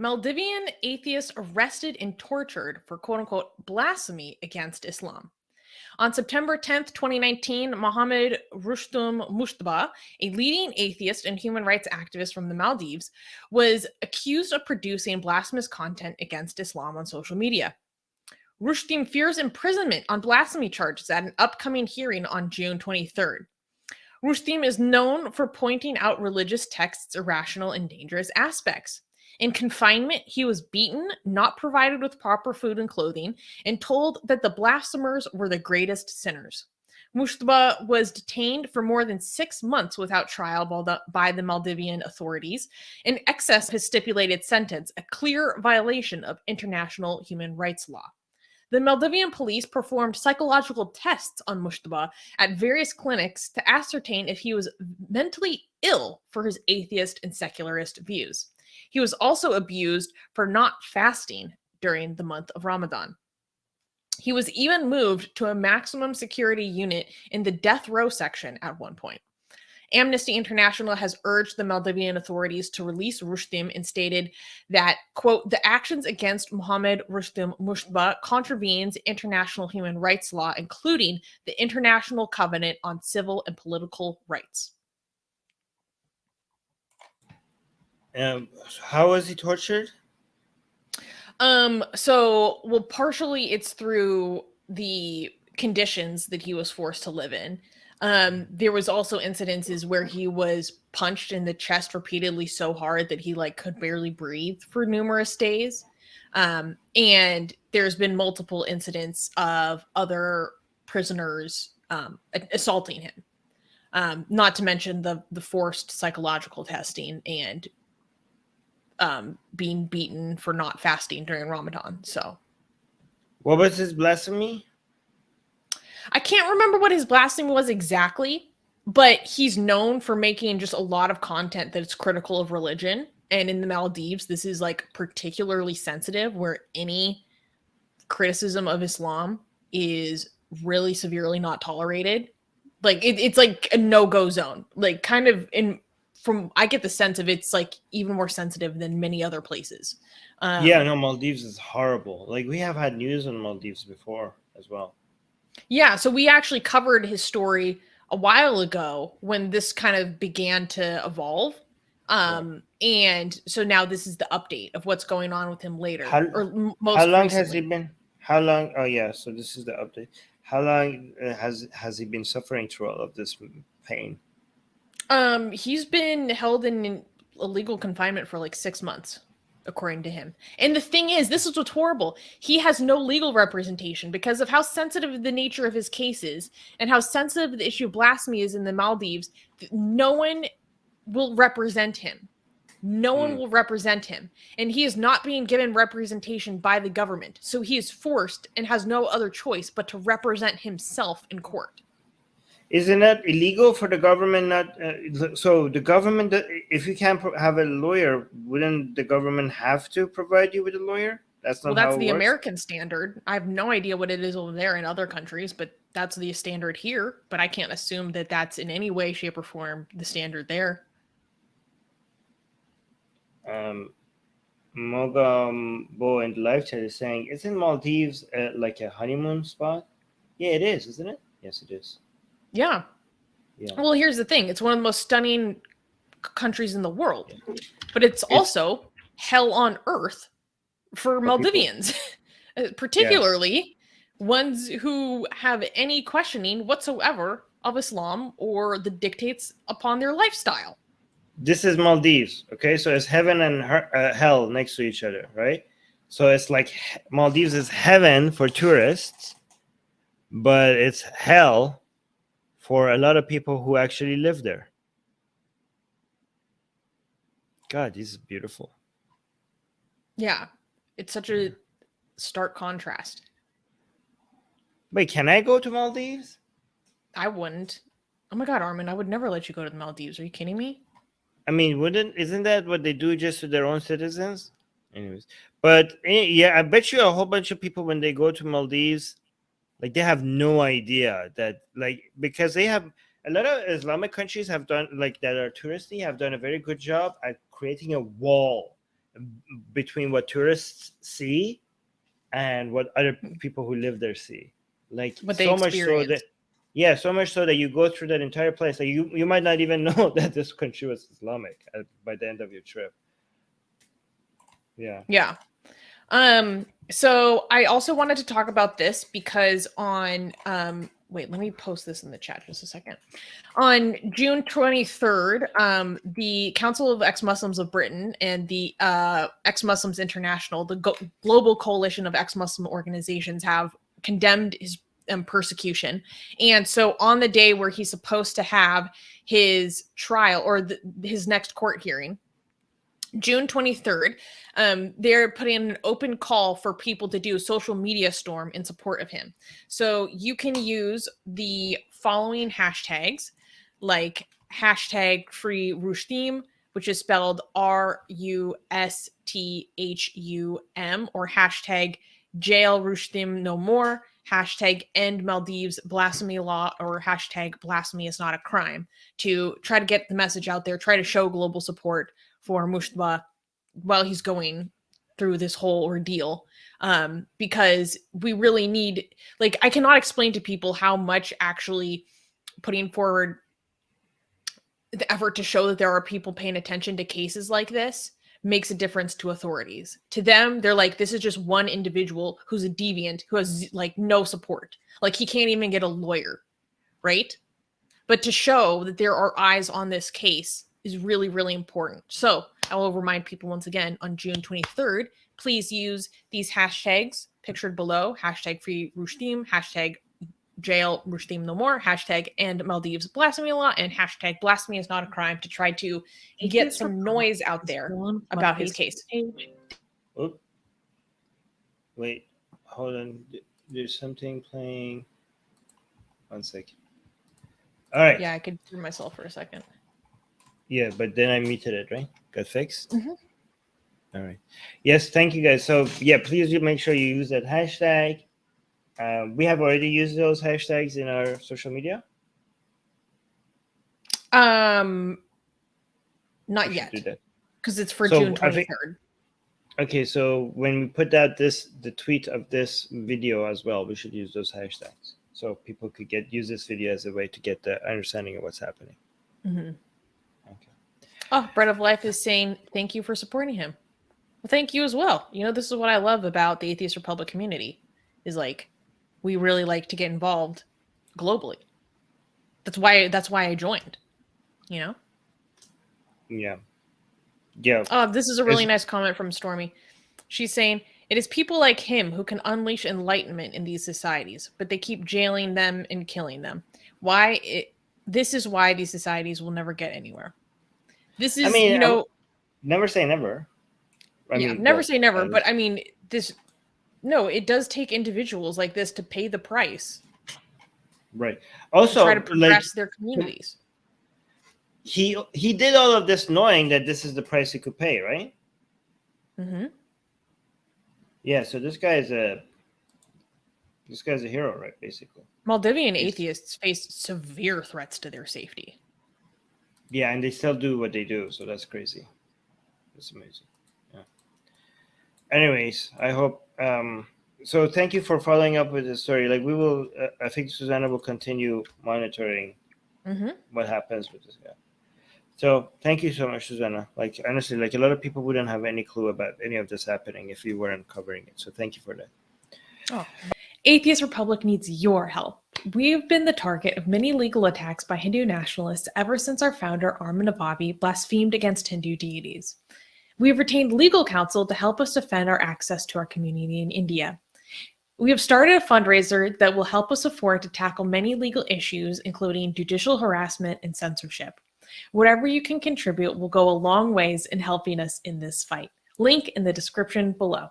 Maldivian atheists arrested and tortured for quote-unquote blasphemy against Islam. On September 10th, 2019, Mohammed Rustum Mushtaba, a leading atheist and human rights activist from the Maldives, was accused of producing blasphemous content against Islam on social media. Rustim fears imprisonment on blasphemy charges at an upcoming hearing on June 23rd. Rustim is known for pointing out religious texts' irrational and dangerous aspects. In confinement, he was beaten, not provided with proper food and clothing, and told that the blasphemers were the greatest sinners. Mushtaba was detained for more than 6 months without trial by the Maldivian authorities, in excess of his stipulated sentence, a clear violation of international human rights law. The Maldivian police performed psychological tests on Mushtaba at various clinics to ascertain if he was mentally ill for his atheist and secularist views. He was also abused for not fasting during the month of Ramadan. He was even moved to a maximum security unit in the death row section at one point. Amnesty International has urged the Maldivian authorities to release Rustim and stated that, quote, the actions against Mohammed Rustim Mushtaba contravenes international human rights law, including the International Covenant on Civil and Political Rights. How was he tortured? Partially it's through the conditions that he was forced to live in. There was also incidences where he was punched in the chest repeatedly so hard that he could barely breathe for numerous days. And there's been multiple incidents of other prisoners assaulting him. Not to mention the forced psychological testing and being beaten for not fasting during Ramadan. So, what was his blasphemy? I can't remember what his blasphemy was exactly, but he's known for making just a lot of content that's critical of religion. And in the Maldives, this is particularly sensitive, where any criticism of Islam is really severely not tolerated. It's like a no-go zone. I get the sense of it's even more sensitive than many other places. Maldives is horrible. We have had news on Maldives before as well. Yeah, so we actually covered his story a while ago when this kind of began to evolve. And so now this is the update of what's going on with him later. How long has he been? Oh yeah, so this is the update. How long has he been suffering through all of this pain? He's been held in illegal confinement for 6 months, according to him. And the thing is, this is what's horrible. He has no legal representation because of how sensitive the nature of his case is and how sensitive the issue of blasphemy is in the Maldives. No one will represent him. No one will represent him. And he is not being given representation by the government. So he is forced and has no other choice but to represent himself in court. Isn't that illegal for the government? So the government, if you can't have a lawyer, wouldn't the government have to provide you with a lawyer? That's not that's the American standard. I have no idea what it is over there in other countries, but that's the standard here. But I can't assume that that's in any way, shape, or form the standard there. Mogambo in the live chat is saying, isn't Maldives like a honeymoon spot? Yeah, it is, isn't it? Yes, it is. Yeah. Well, here's the thing. It's one of the most stunning countries in the world, but it's also hell on earth for Maldivians, particularly ones who have any questioning whatsoever of Islam or the dictates upon their lifestyle. This is Maldives, okay? So it's heaven and hell next to each other, right? So it's like Maldives is heaven for tourists, but it's hell for a lot of people who actually live there. God, this is beautiful. Yeah, it's such a stark contrast. Wait, can I go to Maldives? I wouldn't. Oh my God, Armin, I would never let you go to the Maldives. Are you kidding me? I mean, isn't that what they do just to their own citizens? Anyways, but yeah, I bet you a whole bunch of people when they go to Maldives, they have no idea that, because they have a lot of Islamic countries have done, that are touristy, have done a very good job at creating a wall between what tourists see and what other people who live there see. Like What they so much so that experience. yeah, so much so that you go through that entire place, like you might not even know that this country was Islamic by the end of your trip. Yeah. Yeah. So I also wanted to talk about this because on wait, let me post this in the chat just a second. On June 23rd, the Council of Ex-Muslims of Britain and the Ex-Muslims International, the global coalition of ex-Muslim organizations, have condemned his persecution. And so on the day where he's supposed to have his trial or his next court hearing, June 23rd, they're putting an open call for people to do a social media storm in support of him. So you can use the following hashtags, like hashtag free Rustim, which is spelled RUSTHUM, or hashtag jail Rustim no more, hashtag end Maldives blasphemy law, or hashtag blasphemy is not a crime, to try to get the message out there, try to show global support for Mujtaba while he's going through this whole ordeal, because we really need, like, I cannot explain to people how much actually putting forward the effort to show that there are people paying attention to cases like this makes a difference to authorities. To them, they're like, this is just one individual who's a deviant, who has like no support. Like, he can't even get a lawyer, right? But to show that there are eyes on this case is really, really important. So I will remind people once again, on June 23rd, please use these hashtags pictured below, hashtag free Rustim, hashtag jail Rustim no more, hashtag end Maldives blasphemy law, and hashtag blasphemy is not a crime, to try to get some noise out there about his case. Oh, wait, hold on. There's something playing. 1 second. All right. Yeah, I could hear myself for a second. Yeah, but then I muted it, right? Got fixed? Mm-hmm. All right. Yes, thank you guys. So yeah, please make sure you use that hashtag. We have already used those hashtags in our social media. Not yet, because it's for June 23rd. Okay, so when we put out the tweet of this video as well, we should use those hashtags so people could use this video as a way to get the understanding of what's happening. Mm-hmm. Okay. Oh, Bread of Life is saying thank you for supporting him. Well, thank you as well. You know, this is what I love about the Atheist Republic community, is like, we really like to get involved globally. That's why I joined, you know? Yeah. Yeah. Oh, this is a really nice comment from Stormy. She's saying, it is people like him who can unleash enlightenment in these societies, but they keep jailing them and killing them. This is why these societies will never get anywhere. This is, you know... Never say never. Never say never, but I mean, this... No, it does take individuals like this to pay the price. Right. Also, try to progress their communities. He did all of this knowing that this is the price he could pay, right? Mm-hmm. Yeah, so this guy's a hero, right? Basically. Maldivian atheists face severe threats to their safety. Yeah, and they still do what they do, so that's crazy. That's amazing. Yeah. Anyways, I hope. So thank you for following up with the story. Like, we will. I think Susanna will continue monitoring what happens with this guy. So thank you so much, Susanna. Like, honestly, like, a lot of people wouldn't have any clue about any of this happening if you weren't covering it. So thank you for that. Oh. Atheist Republic needs your help. We've been the target of many legal attacks by Hindu nationalists ever since our founder, Armin Navabi, blasphemed against Hindu deities. We have retained legal counsel to help us defend our access to our community in India. We have started a fundraiser that will help us afford to tackle many legal issues, including judicial harassment and censorship. Whatever you can contribute will go a long ways in helping us in this fight. Link in the description below.